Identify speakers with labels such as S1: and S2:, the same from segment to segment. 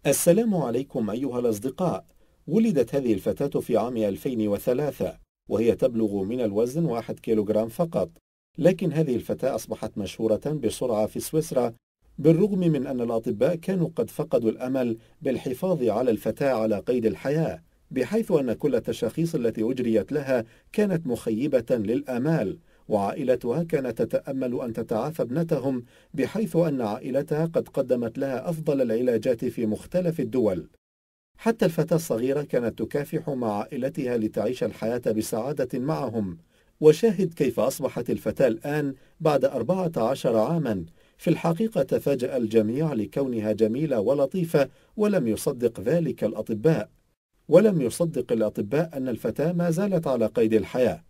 S1: السلام عليكم أيها الأصدقاء. ولدت هذه الفتاة في عام 2003 وهي تبلغ من الوزن 1 كيلوغرام فقط. لكن هذه الفتاة أصبحت مشهورة بسرعة في سويسرا، بالرغم من أن الأطباء كانوا قد فقدوا الأمل بالحفاظ على الفتاة على قيد الحياة، بحيث أن كل التشخيص التي أجريت لها كانت مخيبة للآمال، وعائلتها كانت تتأمل أن تتعافى ابنتهم، بحيث أن عائلتها قد قدمت لها أفضل العلاجات في مختلف الدول. حتى الفتاة الصغيرة كانت تكافح مع عائلتها لتعيش الحياة بسعادة معهم. وشاهد كيف أصبحت الفتاة الآن بعد 14 عاما. في الحقيقة تفاجأ الجميع لكونها جميلة ولطيفة، ولم يصدق ذلك الأطباء. ولم يصدق الأطباء أن الفتاة ما زالت على قيد الحياة.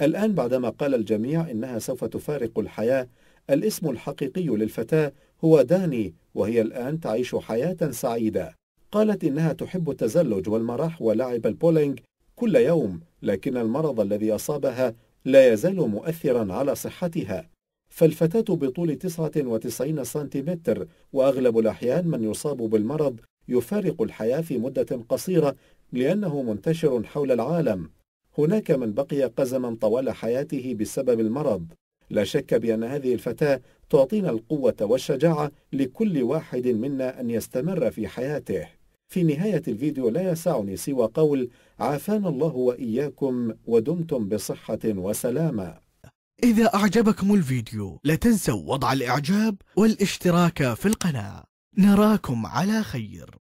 S1: الآن بعدما قال الجميع إنها سوف تفارق الحياة، الاسم الحقيقي للفتاة هو داني، وهي الآن تعيش حياة سعيدة. قالت إنها تحب التزلج والمرح ولعب البولينج كل يوم، لكن المرض الذي أصابها لا يزال مؤثرا على صحتها. فالفتاة بطول 99 سنتيمتر، وأغلب الأحيان من يصاب بالمرض يفارق الحياة في مدة قصيرة لأنه منتشر حول العالم. هناك من بقي قزما طوال حياته بسبب المرض. لا شك بأن هذه الفتاة تعطينا القوة والشجاعة لكل واحد منا أن يستمر في حياته. في نهاية الفيديو لا يسعني سوى قول: عافانا الله وإياكم ودمتم بصحة وسلامة.
S2: إذا أعجبكم الفيديو لا تنسوا وضع الإعجاب والاشتراك في القناة. نراكم على خير.